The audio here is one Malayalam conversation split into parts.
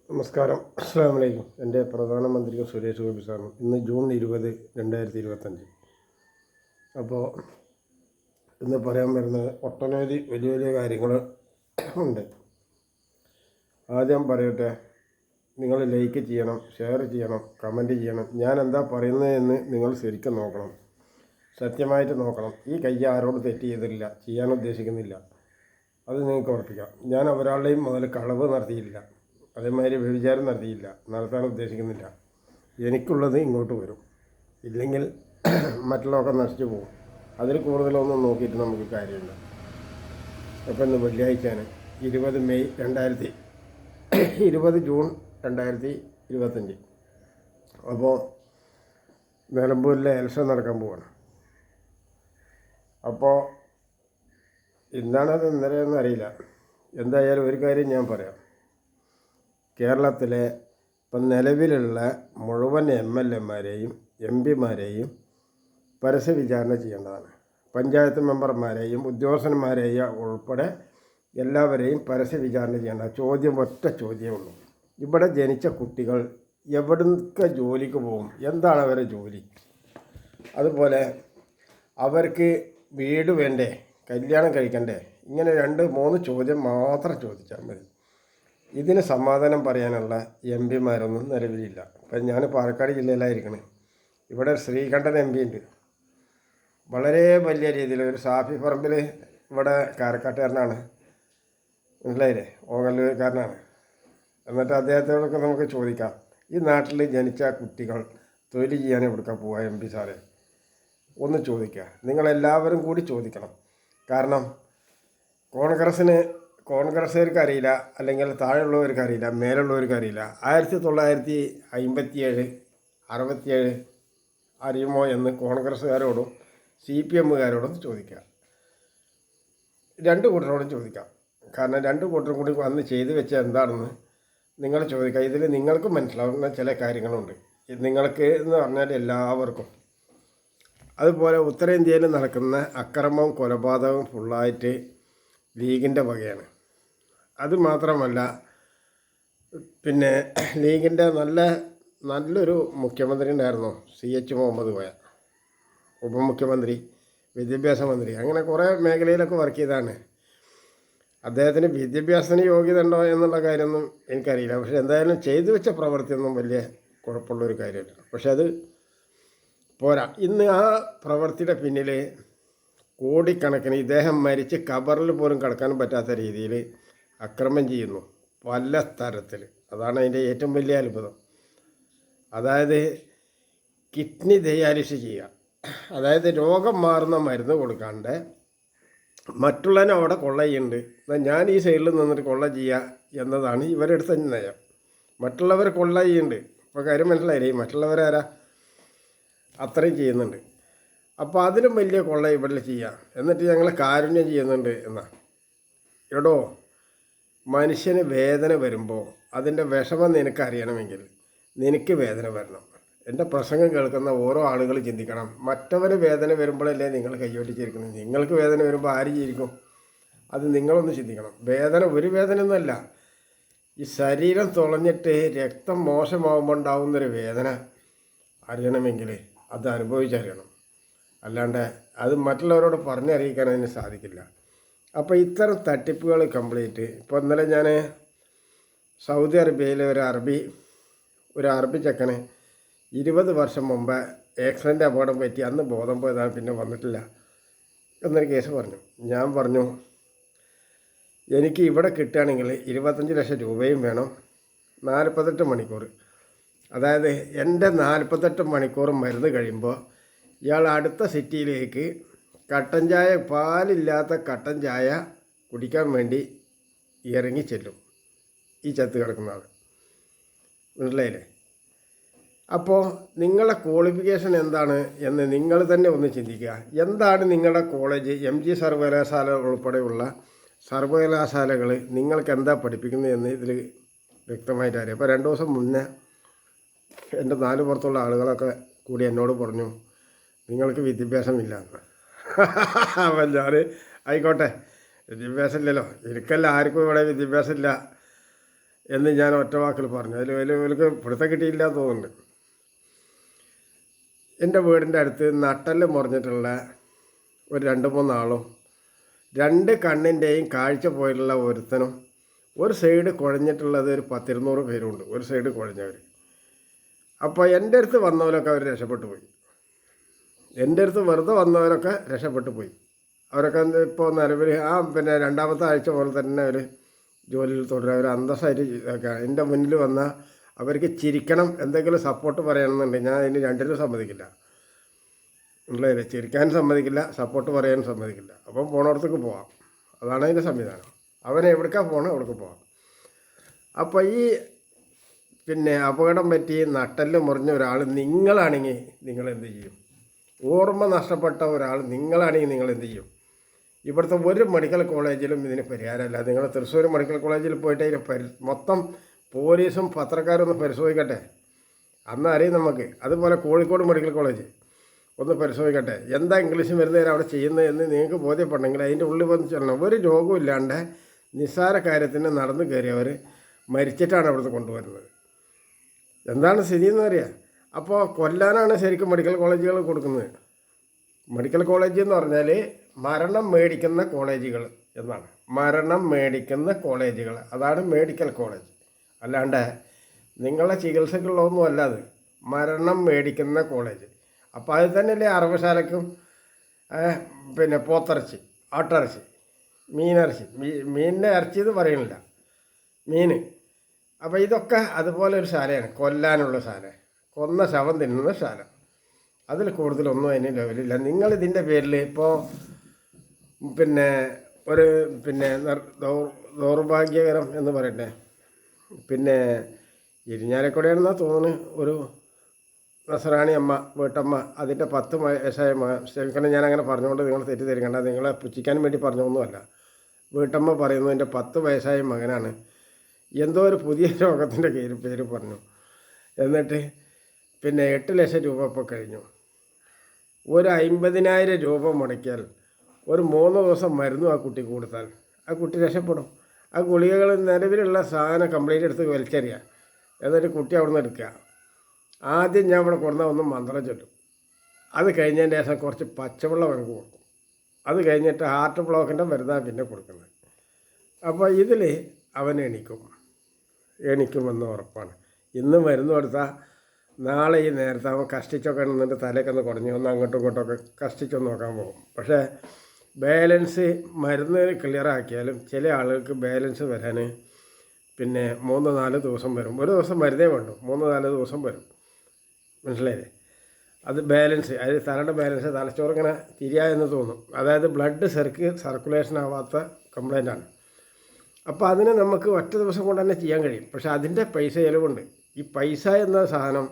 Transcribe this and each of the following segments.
നമസ്കാരം. അസ്സലാമു അലൈക്കും. എൻ്റെ പ്രധാനമന്ത്രി സുരേഷ് ഗോപി സാറിന് ഇന്ന് ജൂൺ 20, 2025. അപ്പോൾ ഇന്ന് പറയാൻ വരുന്നത് ഒട്ടനവധി വലിയ വലിയ കാര്യങ്ങൾ ഉണ്ട്. ആദ്യം പറയട്ടെ, നിങ്ങൾ ലൈക്ക് ചെയ്യണം, ഷെയർ ചെയ്യണം, കമൻറ്റ് ചെയ്യണം. ഞാൻ എന്താ പറയുന്നതെന്ന് നിങ്ങൾ ശരിക്കും നോക്കണം, സത്യമായിട്ട് നോക്കണം. ഈ കൈ ആരോട് തെറ്റ് ചെയ്തിട്ടില്ല, ചെയ്യാൻ ഉദ്ദേശിക്കുന്നില്ല, അത് നിങ്ങൾക്ക് ഉറപ്പിക്കാം. ഞാൻ ഒരാളുടെയും മുതൽ കളവ് നടത്തിയില്ല, അതേമാതിരി വ്യഭിചാരം നടത്തിയില്ല, നടത്താൻ ഉദ്ദേശിക്കുന്നില്ല. എനിക്കുള്ളത് ഇങ്ങോട്ട് വരും, ഇല്ലെങ്കിൽ മറ്റുള്ളതൊക്കെ നശിച്ചു പോകും. അതിൽ കൂടുതലൊന്നും നോക്കിയിട്ട് നമുക്ക് കാര്യമില്ല. അപ്പോൾ ഇന്ന് വെള്ളിയാഴ്ചയാണ്, 20 ജൂൺ 2025. അപ്പോൾ നിലമ്പൂരിലെ ഇലക്ഷൻ നടക്കാൻ പോവാണ്. അപ്പോൾ ഇന്നാണത് ഇന്നലെയൊന്നും അറിയില്ല. എന്തായാലും ഒരു കാര്യം ഞാൻ പറയാം. കേരളത്തിലെ ഇപ്പം നിലവിലുള്ള മുഴുവൻ MLA-മാരെയും MP-മാരെയും പരസ്യ വിചാരണ ചെയ്യേണ്ടതാണ്. പഞ്ചായത്ത് മെമ്പർമാരെയും ഉദ്യോഗസ്ഥന്മാരെയും ഉൾപ്പെടെ എല്ലാവരെയും പരസ്യ വിചാരണ ചെയ്യേണ്ട. ഒറ്റ ചോദ്യമേ ഉള്ളൂ. ഇവിടെ ജനിച്ച കുട്ടികൾ എവിടൊക്കെ ജോലിക്ക് പോകും? എന്താണ് അവരുടെ ജോലി? അതുപോലെ അവർക്ക് വീട് വേണ്ടേ? കല്യാണം കഴിക്കണ്ടേ? ഇങ്ങനെ 2-3 ചോദ്യം മാത്രം ചോദിച്ചാൽ മതി. ഇതിന് സമാധാനം പറയാനുള്ള MP-മാരൊന്നും നിലവിലില്ല. ഇപ്പം ഞാൻ പാലക്കാട് ജില്ലയിലായിരിക്കണേ. ഇവിടെ ശ്രീകണ്ഠൻ MP ഉണ്ട്, വളരെ വലിയ രീതിയിൽ. ഒരു സാഫി പറമ്പിൽ ഇവിടെ കാരക്കാട്ടുകാരനാണ്, മനസ്സിലായില്ലേ, ഓങ്ങല്ലൂർക്കാരനാണ്. എന്നിട്ട് അദ്ദേഹത്തോടൊക്കെ നമുക്ക് ചോദിക്കാം, ഈ നാട്ടിൽ ജനിച്ച കുട്ടികൾ തൊഴിൽ ചെയ്യാൻ എവിടുക്കാൻ പോവുക? MP സാറേ, ഒന്ന് ചോദിക്കുക. നിങ്ങളെല്ലാവരും കൂടി ചോദിക്കണം. കാരണം കോൺഗ്രസ്സുകാർക്ക് അറിയില്ല, അല്ലെങ്കിൽ താഴെയുള്ളവർക്ക് അറിയില്ല, മേലുള്ളവർക്ക് അറിയില്ല. 1957, 67 അറിയുമോ എന്ന് കോൺഗ്രസ്സുകാരോടും CPM-കാരോടും ചോദിക്കുക. 2 കൂട്ടരോടും ചോദിക്കാം. കാരണം 2 കൂട്ടരും കൂടി വന്ന് ചെയ്തു വെച്ചാൽ എന്താണെന്ന് നിങ്ങൾ ചോദിക്കുക. ഇതിൽ നിങ്ങൾക്ക് മനസ്സിലാവുന്ന ചില കാര്യങ്ങളുണ്ട്. നിങ്ങൾക്ക് എന്ന് പറഞ്ഞാൽ എല്ലാവർക്കും. അതുപോലെ ഉത്തരേന്ത്യയിൽ നടക്കുന്ന അക്രമവും കൊലപാതകവും ഫുള്ളായിട്ട് ലീഗിൻ്റെ വകയാണ്. അതുമാത്രമല്ല, പിന്നെ ലീഗിൻ്റെ നല്ലൊരു മുഖ്യമന്ത്രി ഉണ്ടായിരുന്നു, CH മുഹമ്മദ് കോയ, ഉപമുഖ്യമന്ത്രി, വിദ്യാഭ്യാസ മന്ത്രി, അങ്ങനെ കുറേ മേഖലയിലൊക്കെ വർക്ക് ചെയ്താണ്. അദ്ദേഹത്തിന് വിദ്യാഭ്യാസത്തിന് യോഗ്യത ഉണ്ടോ എന്നുള്ള കാര്യമൊന്നും എനിക്കറിയില്ല. പക്ഷേ എന്തായാലും ചെയ്തു വെച്ച പ്രവൃത്തിയൊന്നും വലിയ കുഴപ്പമുള്ളൊരു കാര്യമല്ല. പക്ഷെ അത് പോരാ. ഇന്ന് ആ പ്രവൃത്തിയുടെ പിന്നിൽ കോടിക്കണക്കിന്, ഇദ്ദേഹം മരിച്ച് ഖബറിൽ പോലും കിടക്കാൻ പറ്റാത്ത രീതിയിൽ അക്രമം ചെയ്യുന്നു പല തരത്തിൽ. അതാണ് അതിൻ്റെ ഏറ്റവും വലിയ അത്ഭുതം. അതായത് കിഡ്നി ഡയാലിസിസ് ചെയ്യുക, അതായത് രോഗം മാറുന്ന മരുന്ന് കൊടുക്കാണ്ട് മറ്റുള്ളവനെ അവിടെ കൊള്ള ചെയ്യുന്നുണ്ട്. എന്നാൽ ഞാൻ ഈ സൈഡിൽ നിന്നിട്ട് കൊള്ള ചെയ്യുക എന്നതാണ് ഇവരെടുത്ത നയം. മറ്റുള്ളവർ കൊള്ള ചെയ്യുന്നുണ്ട്. ഇപ്പോൾ കാര്യം മനസ്സിലായില്ലേ? മറ്റുള്ളവരാരാ? അത്രയും ചെയ്യുന്നുണ്ട്. അപ്പോൾ അതിലും വലിയ കൊള്ള ഇവിടെ ചെയ്യാം. എന്നിട്ട് ഞങ്ങൾ കാരുണ്യം ചെയ്യുന്നുണ്ട് എന്നാ. എടോ, മനുഷ്യന് വേദന വരുമ്പോൾ അതിൻ്റെ വിഷമം നിനക്കറിയണമെങ്കിൽ നിനക്ക് വേദന വരണം. എൻ്റെ പ്രസംഗം കേൾക്കുന്ന ഓരോ ആളുകൾ ചിന്തിക്കണം. മറ്റവന് വേദന വരുമ്പോഴല്ലേ നിങ്ങൾ കൈയോട്ടിച്ചിരിക്കുന്നത്. നിങ്ങൾക്ക് വേദന വരുമ്പോൾ ആര് ചിരിക്കും? അത് നിങ്ങളൊന്ന് ചിന്തിക്കണം. ഒരു വേദന ഒന്നുമല്ല, ഈ ശരീരം തുളഞ്ഞിട്ട് രക്തം മോശമാകുമ്പോൾ ഉണ്ടാകുന്നൊരു വേദന അറിയണമെങ്കിൽ അത് അനുഭവിച്ചറിയണം. അല്ലാണ്ട് അത് മറ്റുള്ളവരോട് പറഞ്ഞറിയിക്കാൻ അതിന് സാധിക്കില്ല. അപ്പോൾ ഇത്തരം തട്ടിപ്പുകൾ കംപ്ലീറ്റ്. ഇപ്പോൾ ഇന്നലെ ഞാൻ സൗദി അറേബ്യയിലെ ഒരു അറബി ചെക്കന് 20 വർഷം മുമ്പ് ആക്സിഡൻ്റ് അപകടം പറ്റി, അന്ന് ബോധം പോയതാണ്, പിന്നെ വന്നിട്ടില്ല എന്നൊരു കേസ് പറഞ്ഞു. ഞാൻ പറഞ്ഞു, എനിക്ക് ഇവിടെ കിട്ടുകയാണെങ്കിൽ 25 ലക്ഷം രൂപയും വേണം, 48 മണിക്കൂർ. അതായത് എൻ്റെ 48 മണിക്കൂർ മരുന്ന് കഴിയുമ്പോൾ ഇയാൾ അടുത്ത സിറ്റിയിലേക്ക് കട്ടൻ ചായ, പാലില്ലാത്ത കട്ടൻ ചായ കുടിക്കാൻ വേണ്ടി ഇറങ്ങി ചെല്ലും ഈ ചത്ത് കിടക്കുന്ന ആൾ, മനസ്സിലായില്ലേ? അപ്പോൾ നിങ്ങളുടെ ക്വാളിഫിക്കേഷൻ എന്താണ് എന്ന് നിങ്ങൾ തന്നെ ഒന്ന് ചിന്തിക്കുക. എന്താണ് നിങ്ങളുടെ കോളേജ്, MG സർവകലാശാല ഉൾപ്പെടെയുള്ള സർവകലാശാലകൾ നിങ്ങൾക്ക് എന്താ പഠിപ്പിക്കുന്നത് എന്ന് ഇതിൽ വ്യക്തമായിട്ട് അറിയാം. അപ്പോൾ 2 ദിവസം മുന്നേ എൻ്റെ 4 പുറത്തുള്ള ആളുകളൊക്കെ കൂടി എന്നോട് പറഞ്ഞു, നിങ്ങൾക്ക് വിദ്യാഭ്യാസമില്ല എന്ന്. അപ്പം ഞാൻ ആയിക്കോട്ടെ, വിദ്യാഭ്യാസം ഇല്ലല്ലോ, എനിക്കല്ല, ആർക്കും ഇവിടെ വിദ്യാഭ്യാസം ഇല്ല എന്ന് ഞാൻ ഒറ്റ വാക്കിൽ പറഞ്ഞു. അതിൽ വലിയ പിടുത്തം കിട്ടിയില്ല എന്ന് തോന്നുന്നുണ്ട്. എൻ്റെ വീടിൻ്റെ അടുത്ത് നട്ടല് മുറിഞ്ഞിട്ടുള്ള ഒരു 2-3 ആളും 2 കണ്ണിൻ്റെയും കാഴ്ച പോയിട്ടുള്ള ഒരുത്തനും ഒരു സൈഡ് കുഴഞ്ഞിട്ടുള്ളത് ഒരു 10-200 പേരുണ്ട്. ഒരു സൈഡ് കുഴഞ്ഞവർ. അപ്പോൾ എൻ്റെ അടുത്ത് വന്നവരൊക്കെ അവർ രക്ഷപ്പെട്ടു പോയി. എൻ്റെ അടുത്ത് വെറുതെ വന്നവരൊക്കെ രക്ഷപ്പെട്ടു പോയി. അവരൊക്കെ ഇപ്പോൾ നിലവിൽ പിന്നെ 2ാമത്തെ ആഴ്ച പോലെ തന്നെ അവർ ജോലിയിൽ തുടരുക. അവർ അന്തസ്സായിട്ട് ഇതൊക്കെ എൻ്റെ മുന്നിൽ വന്നാൽ അവർക്ക് ചിരിക്കണം, എന്തെങ്കിലും സപ്പോർട്ട് പറയണമെന്നുണ്ടെങ്കിൽ ഞാൻ അതിന് രണ്ടിനും സമ്മതിക്കില്ല. ഉള്ളത് ചിരിക്കാനും സമ്മതിക്കില്ല, സപ്പോർട്ട് പറയാനും സമ്മതിക്കില്ല. അപ്പം പോണയിടത്തേക്ക് പോവാം. അതാണ് അതിൻ്റെ സംവിധാനം. അവനെ എവിടേക്കാണ് പോകണം അവിടേക്ക് പോവാം. അപ്പോൾ ഈ പിന്നെ അപകടം പറ്റി നട്ടെല്ല് മുറിഞ്ഞ ഒരാൾ നിങ്ങളാണെങ്കിൽ നിങ്ങളെന്ത് ചെയ്യും? ഓർമ്മ നഷ്ടപ്പെട്ട ഒരാൾ നിങ്ങളാണെങ്കിൽ നിങ്ങളെന്ത് ചെയ്യും? ഇവിടുത്തെ ഒരു മെഡിക്കൽ കോളേജിലും ഇതിന് പരിഹാരമല്ല. നിങ്ങൾ തൃശ്ശൂർ മെഡിക്കൽ കോളേജിൽ പോയിട്ട് അതിന് മൊത്തം പോലീസും പത്രക്കാരും ഒന്ന് പരിശോധിക്കട്ടെ, അന്ന് അറിയും നമുക്ക്. അതുപോലെ കോഴിക്കോട് മെഡിക്കൽ കോളേജ് ഒന്ന് പരിശോധിക്കട്ടെ, എന്താ ഇംഗ്ലീഷ് മരുന്ന് അവിടെ ചെയ്യുന്നത് എന്ന് നിങ്ങൾക്ക് ബോധ്യപ്പെടണമെങ്കിൽ അതിൻ്റെ ഉള്ളിൽ വന്ന് ചെല്ലണം. ഒരു രോഗവും ഇല്ലാണ്ട് നിസ്സാര കാര്യത്തിന് നടന്നു കയറിയവർ മരിച്ചിട്ടാണ് അവിടുന്ന് കൊണ്ടുവരുന്നത്. എന്താണ് സ്ഥിതി എന്ന് അറിയാം. അപ്പോൾ കൊല്ലാനാണ് ശരിക്കും മെഡിക്കൽ കോളേജുകൾ കൊടുക്കുന്നത്. മെഡിക്കൽ കോളേജ് എന്ന് പറഞ്ഞാൽ മരണം മേടിക്കുന്ന കോളേജുകൾ എന്നാണ്. മരണം മേടിക്കുന്ന കോളേജുകൾ, അതാണ് മെഡിക്കൽ കോളേജ്. അല്ലാണ്ട് നിങ്ങളുടെ ചികിത്സക്കുള്ളതൊന്നും അല്ല അത്. മരണം മേടിക്കുന്ന കോളേജ്. അപ്പോൾ അത് തന്നെയല്ലേ അറവശാലയ്ക്കും പിന്നെ പോത്തിറച്ചി, ആട്ടിറച്ചി, മീനിറച്ചി, മീനിൻ്റെ ഇറച്ചി എന്ന് പറയുന്നില്ല, മീൻ. അപ്പോൾ ഇതൊക്കെ അതുപോലെ ഒരു ശാലയാണ്, കൊല്ലാനുള്ള ശാല, കൊന്ന ശവം തിന്നുന്ന ശാല. അതിൽ കൂടുതലൊന്നും അതിന് ലെവലില്ല. നിങ്ങളിതിൻ്റെ പേരിൽ ഇപ്പോൾ പിന്നെ ഒരു പിന്നെ ദൗർഭാഗ്യകരം എന്ന് പറയട്ടെ, പിന്നെ ഇരിഞ്ഞാലക്കുടയാണെന്നാണ് തോന്നുന്നു, ഒരു നസറാണി അമ്മ, വീട്ടമ്മ, അതിൻ്റെ 10 വയസ്സായ ക്ഷമിക്കണം ഞാനങ്ങനെ പറഞ്ഞുകൊണ്ട് നിങ്ങൾ തെറ്റിദ്ധരിക്കണ്ട, നിങ്ങളെ പുച്ഛിക്കാൻ വേണ്ടി പറഞ്ഞൊന്നുമല്ല. വീട്ടമ്മ പറയുന്നു എൻ്റെ 10 വയസ്സായ മകനാണ് എന്തോ ഒരു പുതിയ രോഗത്തിൻ്റെ പേര് പറഞ്ഞു. എന്നിട്ട് പിന്നെ 8 ലക്ഷം രൂപ ഇപ്പോൾ കഴിഞ്ഞു. ഒരു 50,000 രൂപ മുടക്കിയാൽ ഒരു 3 ദിവസം മരുന്നും ആ കുട്ടിക്ക് കൊടുത്താൽ ആ കുട്ടി രക്ഷപ്പെടും. ആ ഗുളികകൾ നിലവിലുള്ള സാധനം കംപ്ലീറ്റ് എടുത്ത് വലിച്ചെറിയുക, എന്നിട്ട് കുട്ടി അവിടെ നിന്ന് എടുക്കുക. ആദ്യം ഞാൻ ഇവിടെ കൊടുന്നാൽ ഒന്ന് മന്ത്രം ചൊല്ലും. അത് കഴിഞ്ഞതിൻ്റെ ശേഷം കുറച്ച് പച്ചവെള്ളം അവർക്ക് കൊടുക്കും. അത് കഴിഞ്ഞിട്ട് ഹാർട്ട് ബ്ലോക്കിൻ്റെ മരുന്നാണ് പിന്നെ കൊടുക്കുന്നത്. അപ്പോൾ ഇതിൽ അവൻ എണിക്കുമെന്ന് ഉറപ്പാണ്. ഇന്ന് മരുന്ന് കൊടുത്താൽ നാളെ ഈ നേരത്തെ അവൻ കഷ്ടിച്ചൊക്കെ നിന്നിട്ട് തലയൊക്കെ ഒന്ന് കുറഞ്ഞ് ഒന്ന് അങ്ങോട്ടും ഇങ്ങോട്ടൊക്കെ കഷ്ടിച്ചൊന്ന് നോക്കാൻ പോകും. പക്ഷേ ബാലൻസ് മരുന്ന് ക്ലിയർ ആക്കിയാലും ചില ആളുകൾക്ക് ബാലൻസ് വരാൻ പിന്നെ 3-4 ദിവസം വരും. ഒരു ദിവസം മരുന്നേ വേണ്ടു, 3-4 ദിവസം വരും. മനസ്സിലായില്ലേ? അത് ബാലൻസ്, അത് തലയുടെ ബാലൻസ്, തലച്ചോറിങ്ങനെ തിരിയായെന്ന് തോന്നും. അതായത് ബ്ലഡ് സർക്കുലേഷൻ ആവാത്ത കംപ്ലൈൻ്റാണ്. അപ്പോൾ അതിന് നമുക്ക് ഒറ്റ ദിവസം കൊണ്ട് തന്നെ ചെയ്യാൻ കഴിയും. പക്ഷേ അതിൻ്റെ പൈസ ചിലവുണ്ട്. ഈ പൈസ എന്ന സാധനം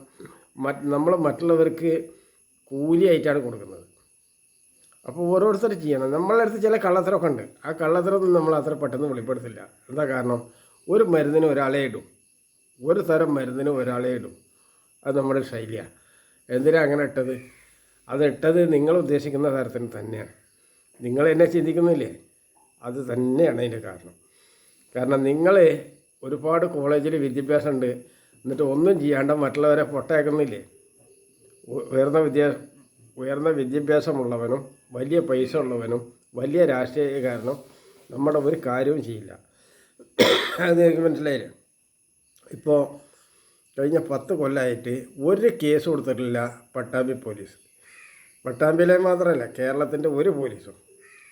നമ്മൾ മറ്റുള്ളവർക്ക് കൂലിയായിട്ടാണ് കൊടുക്കുന്നത്. അപ്പോൾ ഓരോരുത്തർ ചെയ്യണം. നമ്മളുടെ അടുത്ത് ചില കള്ളത്തരമൊക്കെ ഉണ്ട്. ആ കള്ളത്തരമൊന്നും നമ്മൾ അത്ര പെട്ടെന്ന് വെളിപ്പെടുത്തില്ല. എന്താ കാരണം? ഒരു മരുന്നിന് ഒരാളെ ഇടും, ഒരു തരം മരുന്നിന് ഒരാളെ ഇടും. അത് നമ്മുടെ ശൈലിയാണ്. എന്തിനാണ് അങ്ങനെ ഇട്ടത്? അതിട്ടത് നിങ്ങൾ ഉദ്ദേശിക്കുന്ന തരത്തിന് തന്നെയാണ്. നിങ്ങൾ എന്നെ ചിന്തിക്കുന്നില്ലേ? അത് തന്നെയാണ് അതിൻ്റെ കാരണം നിങ്ങൾ ഒരുപാട് കോളേജിൽ വിദ്യാഭ്യാസം ഉണ്ട്, എന്നിട്ട് ഒന്നും ചെയ്യാണ്ട് മറ്റുള്ളവരെ പൊട്ടയാക്കുന്നില്ലേ? ഉയർന്ന വിദ്യാഭ്യാസമുള്ളവനും വലിയ പൈസ ഉള്ളവനും വലിയ രാഷ്ട്രീയക്കാരനും നമ്മുടെ ഒരു കാര്യവും ചെയ്യില്ല. അത് എനിക്ക് മനസ്സിലായില്ലേ? ഇപ്പോൾ കഴിഞ്ഞ 10 കൊല്ലമായിട്ട് ഒരു കേസ് കൊടുത്തിട്ടില്ല പട്ടാമ്പി പോലീസ്. പട്ടാമ്പിയിലെ മാത്രമല്ല, കേരളത്തിൻ്റെ ഒരു പോലീസും,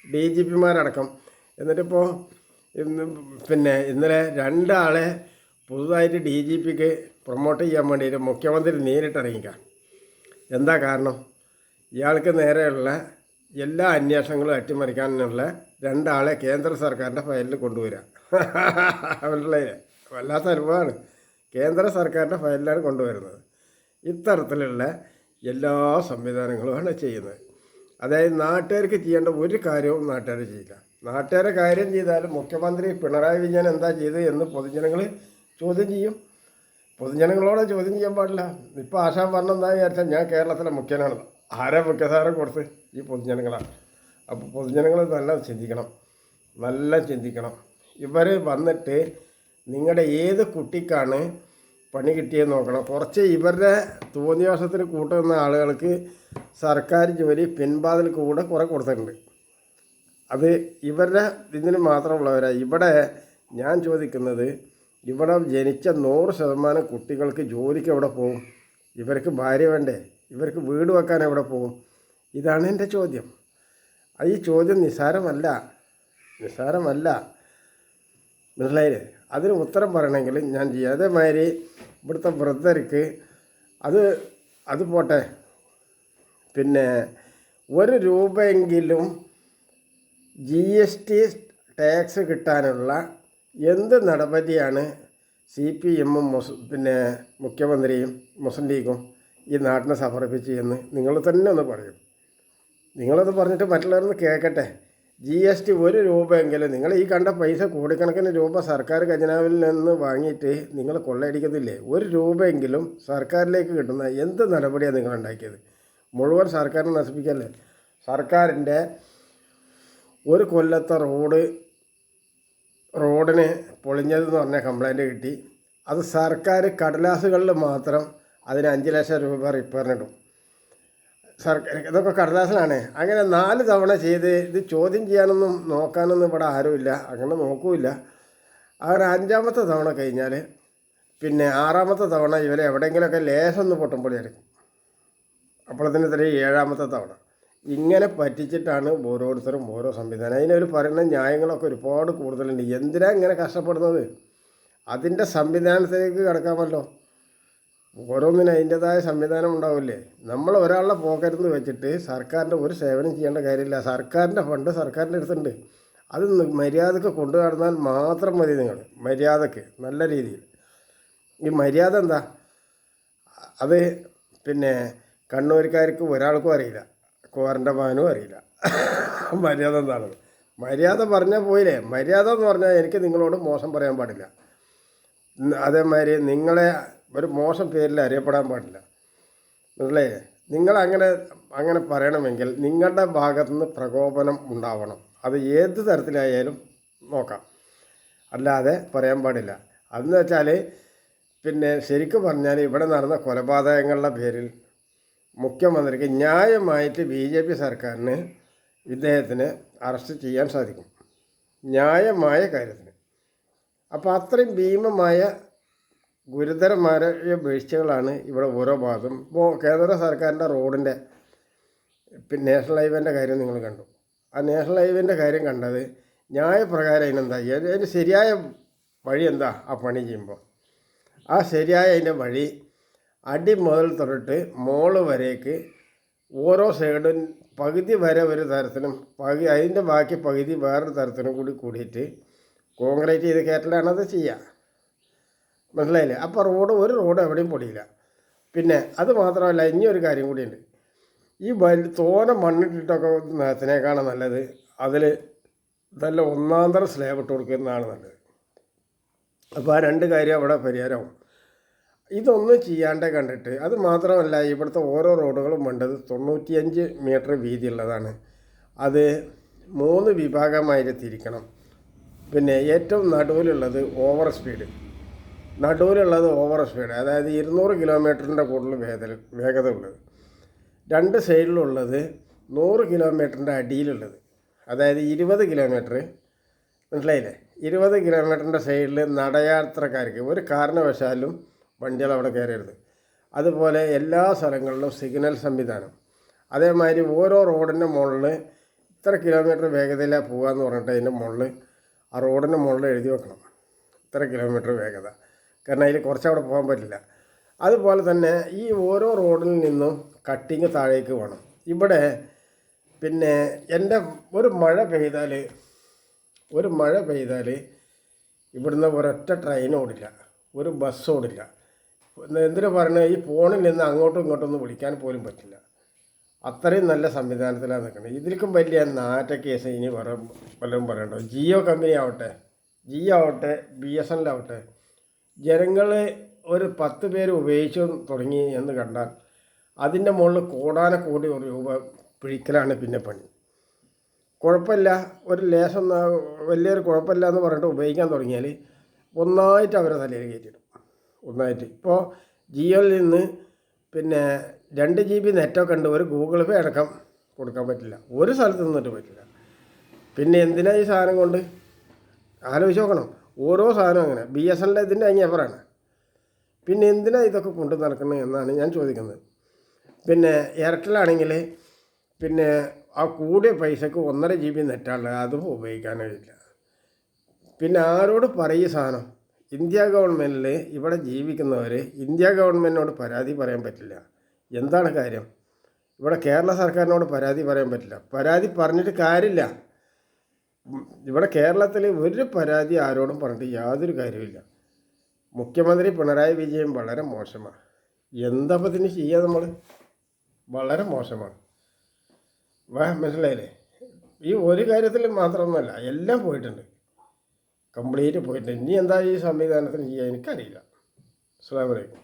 DGPമാരടക്കം. എന്നിട്ടിപ്പോൾ പിന്നെ ഇന്നലെ 2 ആളെ പുതുതായിട്ട് DGPക്ക് പ്രൊമോട്ട് ചെയ്യാൻ വേണ്ടിയിട്ട് മുഖ്യമന്ത്രി നേരിട്ടിറങ്ങിക്കാം. എന്താ കാരണം? ഇയാൾക്ക് നേരെയുള്ള എല്ലാ അന്വേഷണങ്ങളും അട്ടിമറിക്കാനുള്ള 2 ആളെ കേന്ദ്ര സർക്കാരിൻ്റെ ഫയലിൽ കൊണ്ടുവരിക. അവരുടെ വല്ലാത്ത അനുഭവമാണ്. കേന്ദ്ര സർക്കാരിൻ്റെ ഫയലിലാണ് കൊണ്ടുവരുന്നത്. ഇത്തരത്തിലുള്ള എല്ലാ സംവിധാനങ്ങളുമാണ് ചെയ്യുന്നത്. അതായത് നാട്ടുകാർക്ക് ചെയ്യേണ്ട ഒരു കാര്യവും നാട്ടുകാർ ചെയ്യില്ല. നാട്ടുകാരെ കാര്യം ചെയ്താലും മുഖ്യമന്ത്രി പിണറായി വിജയൻ എന്താ ചെയ്തത് എന്ന് പൊതുജനങ്ങൾ ചോദ്യം ചെയ്യും. പൊതുജനങ്ങളോട് ചോദ്യം ചെയ്യാൻ പാടില്ല. ഇപ്പോൾ ആശാൻ പറഞ്ഞ എന്താ വിചാരിച്ചാൽ ഞാൻ കേരളത്തിലെ മുഖ്യനാണ്. ആരെ മുഖ്യധാരം കൊടുത്ത്? ഈ പൊതുജനങ്ങളാണ്. അപ്പോൾ പൊതുജനങ്ങൾ നല്ല ചിന്തിക്കണം. ഇവർ വന്നിട്ട് നിങ്ങളുടെ ഏത് കുട്ടിക്കാണ് പണി കിട്ടിയെന്ന് നോക്കണം. കുറച്ച് ഇവരുടെ തോന്നിവാസത്തിന് കൂട്ടുന്ന ആളുകൾക്ക് സർക്കാർ ജോലി പിൻവാതിൽ കൂടെ കുറേ കൊടുത്തിട്ടുണ്ട്. അത് ഇവരുടെ ഇതിന് മാത്രമുള്ളവരാണ്. ഇവിടെ ഞാൻ ചോദിക്കുന്നത്, ഇവിടെ ജനിച്ച 100% കുട്ടികൾക്ക് ജോലിക്ക് എവിടെ പോകും? ഇവർക്ക് ഭാര്യ വേണ്ടേ? ഇവർക്ക് വീട് വെക്കാൻ എവിടെ പോകും? ഇതാണ് എൻ്റെ ചോദ്യം. ഈ ചോദ്യം നിസ്സാരമല്ല. മനസ്സിലായില്ലേ? അതിന് ഉത്തരം പറയണമെങ്കിൽ ഞാൻ ചെയ്യാം. അതേമാതിരി ഇവിടുത്തെ വൃദ്ധർക്ക് അത് പോട്ടെ, പിന്നെ 1 രൂപയെങ്കിലും GST ടാക്സ് കിട്ടാനുള്ള എന്ത് നടപടിയാണ് CPM-ഉം പിന്നെ മുഖ്യമന്ത്രിയും മുസ്ലിം ലീഗും ഈ നാട്ടിനെ സമർപ്പിച്ച് എന്ന് നിങ്ങൾ തന്നെ ഒന്ന് പറയും. നിങ്ങളത് പറഞ്ഞിട്ട് മറ്റുള്ളവരൊന്ന് കേൾക്കട്ടെ. GST 1 രൂപയെങ്കിലും, നിങ്ങൾ ഈ കണ്ട പൈസ കോടിക്കണക്കിന് രൂപ സർക്കാർ ഖജനാവിൽ നിന്ന് വാങ്ങിയിട്ട് നിങ്ങൾ കൊള്ളയടിക്കുന്നില്ലേ? 1 രൂപയെങ്കിലും സർക്കാരിലേക്ക് കിട്ടുന്ന എന്ത് നടപടിയാണ് നിങ്ങൾ ഉണ്ടാക്കിയത്? മുഴുവൻ സർക്കാരിനെ നശിപ്പിക്കല്ലേ? സർക്കാരിൻ്റെ ഒരു കൊല്ലത്തെ റോഡിന് പൊളിഞ്ഞതെന്ന് പറഞ്ഞ കംപ്ലൈൻറ്റ് കിട്ടി. അത് സർക്കാർ കടലാസുകളിൽ മാത്രം അതിന് 5 ലക്ഷം രൂപ റിപ്പയറിനിടും. സർക്കാർ ഇതൊക്കെ കടലാസിലാണ്. അങ്ങനെ 4 തവണ ചെയ്ത് ഇത് ചോദ്യം ചെയ്യാനൊന്നും നോക്കാനൊന്നും ഇവിടെ ആരുമില്ല, അങ്ങനെ നോക്കൂല. അങ്ങനെ 5ാമത്തെ തവണ കഴിഞ്ഞാൽ പിന്നെ 6ാമത്തെ തവണ ഇവരെ എവിടെയെങ്കിലുമൊക്കെ ലേശം ഒന്ന് പൊട്ടുംപൊളിയായിരിക്കും. അപ്പോഴത്തേന് ഇത്ര 7ാമത്തെ തവണ ഇങ്ങനെ പറ്റിച്ചിട്ടാണ് ഓരോരുത്തരും ഓരോ സംവിധാനം. അതിനൊരു പറയുന്ന ന്യായങ്ങളൊക്കെ ഒരുപാട് കൂടുതലുണ്ട്. എന്തിനാണ് ഇങ്ങനെ കഷ്ടപ്പെടുന്നത്? അതിൻ്റെ സംവിധാനത്തിലേക്ക് കിടക്കാമല്ലോ. ഓരോന്നിനും അതിൻ്റേതായ സംവിധാനം ഉണ്ടാവില്ലേ? നമ്മൾ ഒരാളുടെ പോക്കരുന്ന് വെച്ചിട്ട് സർക്കാരിൻ്റെ ഒരു സേവനം ചെയ്യേണ്ട കാര്യമില്ല. സർക്കാരിൻ്റെ ഫണ്ട് സർക്കാരിൻ്റെ അടുത്തുണ്ട്. അത് മര്യാദക്ക് കൊണ്ടു നടന്നാൽ മാത്രം മതി. നിങ്ങൾ മര്യാദക്ക് നല്ല രീതിയിൽ. ഈ മര്യാദ എന്താ? അത് പിന്നെ കണ്ണൂർക്കാർക്ക് ഒരാൾക്കും അറിയില്ല, കോരൻ്റെ മാനും അറിയില്ല മര്യാദ എന്താണെന്ന്. മര്യാദ പറഞ്ഞാൽ പോയില്ലേ? മര്യാദ എന്ന് പറഞ്ഞാൽ എനിക്ക് നിങ്ങളോട് മോശം പറയാൻ പാടില്ല. അതേമാതിരി നിങ്ങളെ ഒരു മോശം പേരിൽ അറിയപ്പെടാൻ പാടില്ല. മനസ്സിലേ? നിങ്ങളങ്ങനെ പറയണമെങ്കിൽ നിങ്ങളുടെ ഭാഗത്തുനിന്ന് പ്രകോപനം ഉണ്ടാവണം. അത് ഏത് തരത്തിലായാലും നോക്കാം, അല്ലാതെ പറയാൻ പാടില്ല. അതെന്ന് വെച്ചാൽ പിന്നെ ശരിക്കും പറഞ്ഞാൽ ഇവിടെ നടന്ന കൊലപാതകങ്ങളുടെ പേരിൽ മുഖ്യമന്ത്രിക്ക് ന്യായമായിട്ട് BJP സർക്കാരിന് ഇദ്ദേഹത്തിന് അറസ്റ്റ് ചെയ്യാൻ സാധിക്കും, ന്യായമായ കാര്യത്തിന്. അപ്പോൾ അത്രയും ഭീമമായ ഗുരുതരമായ വീഴ്ചകളാണ് ഇവിടെ ഓരോ ഭാഗത്തും. ഇപ്പോൾ കേന്ദ്ര സർക്കാരിൻ്റെ റോഡിൻ്റെ നാഷണൽ ഹൈവേൻ്റെ കാര്യം നിങ്ങൾ കണ്ടു. ആ നാഷണൽ ഹൈവേൻ്റെ കാര്യം കണ്ടത് ന്യായപ്രകാരം അതിനെന്താ, അതിന് ശരിയായ വഴി എന്താ? ആ പണി ചെയ്യുമ്പോൾ ആ ശരിയായ അതിൻ്റെ വഴി അടി മുതൽ തൊട്ടിട്ട് മോള് വരേക്ക് ഓരോ സൈഡും പകുതി വരെ ഒരു തരത്തിലും അതിൻ്റെ ബാക്കി പകുതി വേറൊരു തരത്തിലും കൂടിയിട്ട് കോൺക്രീറ്റ് ചെയ്ത് കയറ്റലാണത് ചെയ്യുക. മനസ്സിലായില്ലേ? അപ്പോൾ ഒരു റോഡ് എവിടെയും പൊടിയില്ല. പിന്നെ അത് മാത്രമല്ല, ഇനിയൊരു കാര്യം കൂടിയുണ്ട്. ഈ തോനെ മണ്ണിട്ടിട്ടൊക്കെ നേരത്തിനേക്കാണ് നല്ലത് അതിൽ നല്ല ഒന്നാന്തരം സ്ലാബ് ഇട്ട് കൊടുക്കുന്നതാണ് നല്ലത്. അപ്പോൾ ആ 2 കാര്യം അവിടെ പരിഹാരമാവും. ഇതൊന്നും ചെയ്യാണ്ട് കണ്ടിട്ട്, അത് മാത്രമല്ല ഇവിടുത്തെ ഓരോ റോഡുകളും വേണ്ടത് 95 മീറ്റർ വീതിയുള്ളതാണ്. അത് 3 വിഭാഗമായിട്ട് തിരിക്കണം. പിന്നെ ഏറ്റവും നടുവിലുള്ളത് ഓവർ സ്പീഡ്, അതായത് 200 കിലോമീറ്ററിൻ്റെ കൂടുതൽ വേഗത ഉള്ളത്. 2 സൈഡിലുള്ളത് 100 കിലോമീറ്ററിൻ്റെ അടിയിലുള്ളത്, അതായത് 20 കിലോമീറ്റർ. മനസ്സിലായില്ലേ? 20 കിലോമീറ്ററിൻ്റെ സൈഡിൽ നടയാത്രക്കാർക്ക് ഒരു കാരണവശാലും വണ്ടികൾ അവിടെ കയറരുത്. അതുപോലെ എല്ലാ സ്ഥലങ്ങളിലും സിഗ്നൽ സംവിധാനം. അതേമാതിരി ഓരോ റോഡിൻ്റെ മുകളിൽ ഇത്ര കിലോമീറ്റർ വേഗതയിലാണ് പോകുകയെന്ന് പറഞ്ഞിട്ട് അതിൻ്റെ മുകളിൽ ആ റോഡിൻ്റെ മുകളിൽ എഴുതി വെക്കണം, ഇത്ര കിലോമീറ്റർ വേഗത. കാരണം അതിൽ കുറച്ചവിടെ പോകാൻ പറ്റില്ല. അതുപോലെ തന്നെ ഈ ഓരോ റോഡിൽ നിന്നും കട്ടിങ് താഴേക്ക് വേണം. ഇവിടെ പിന്നെ ഒരു മഴ പെയ്താൽ ഇവിടുന്ന് ഒരൊറ്റ ട്രെയിൻ ഓടില്ല, ഒരു ബസ് ഓടില്ല. എന്തിനു പറഞ്ഞാൽ ഈ ഫോണിൽ നിന്ന് അങ്ങോട്ടും ഇങ്ങോട്ടൊന്നും വിളിക്കാൻ പോലും പറ്റില്ല. അത്രയും നല്ല സംവിധാനത്തിലാണ് നിൽക്കുന്നത്. ഇതിൽക്കും വലിയ നാറ്റ കേസ് ഇനി വല്ലതും പറയണ്ടോ? ജിയോ കമ്പനി ആവട്ടെ, BSNL ആവട്ടെ, ജനങ്ങൾ ഒരു 10 പേര് ഉപയോഗിച്ചു തുടങ്ങി എന്ന് കണ്ടാൽ അതിൻ്റെ മുകളിൽ കോടാനക്കോടി രൂപ പിഴിക്കലാണ് പിന്നെ പണി. കുഴപ്പമില്ല, ഒരു ലേശം വലിയൊരു കുഴപ്പമില്ല എന്ന് പറഞ്ഞിട്ട് ഉപയോഗിക്കാൻ തുടങ്ങിയാൽ ഒന്നായിട്ട് അവരെ തലയിൽ കയറ്റിയിടും. ഒന്നായിട്ട് ഇപ്പോൾ ജിയോയിൽ നിന്ന് പിന്നെ 2 GB നെറ്റൊക്കെ ഉണ്ട്, ഒരു ഗൂഗിൾ പേ അടക്കം കൊടുക്കാൻ പറ്റില്ല, ഒരു സ്ഥലത്ത് നിന്നിട്ട് പറ്റില്ല. പിന്നെ എന്തിനാ ഈ സാധനം കൊണ്ട് ആലോചിച്ച് നോക്കണം. ഓരോ സാധനം അങ്ങനെ BSNL ഇതിൻ്റെ അങ്ങേപ്പറാണ്. പിന്നെ എന്തിനാ ഇതൊക്കെ കൊണ്ടു നടക്കുന്നത് എന്നാണ് ഞാൻ ചോദിക്കുന്നത്. പിന്നെ എയർടെലാണെങ്കിൽ പിന്നെ ആ കൂടിയ പൈസക്ക് 1.5 GB നെറ്റാണുള്ളത്, അതും ഉപയോഗിക്കാൻ കഴിയില്ല. പിന്നെ ആരോട് പറയും സാധനം? ഇന്ത്യ ഗവൺമെൻറ്റിൽ ഇവിടെ ജീവിക്കുന്നവർ ഇന്ത്യ ഗവൺമെൻറ്റിനോട് പരാതി പറയാൻ പറ്റില്ല. എന്താണ് കാര്യം? ഇവിടെ കേരള സർക്കാരിനോട് പരാതി പറയാൻ പറ്റില്ല. പരാതി പറഞ്ഞിട്ട് കാര്യമില്ല. ഇവിടെ കേരളത്തിൽ ഒരു പരാതി ആരോടും പറഞ്ഞിട്ട് യാതൊരു കാര്യമില്ല. മുഖ്യമന്ത്രി പിണറായി വിജയൻ വളരെ മോശമാണ്. എന്താ അപ്പം ഇതിന് ചെയ്യുക നമ്മൾ? വളരെ മോശമാണ്. മനസ്സിലായില്ലേ? ഈ ഒരു കാര്യത്തിൽ മാത്രമൊന്നുമല്ല, എല്ലാം പോയിട്ടുണ്ട്, കംപ്ലീറ്റ് പോയിട്ടുണ്ട്. ഇനി എന്താ ഈ സംവിധാനത്തിന് ചെയ്യുക എനിക്കറിയില്ല. അസ്സലാമു അലൈക്കും.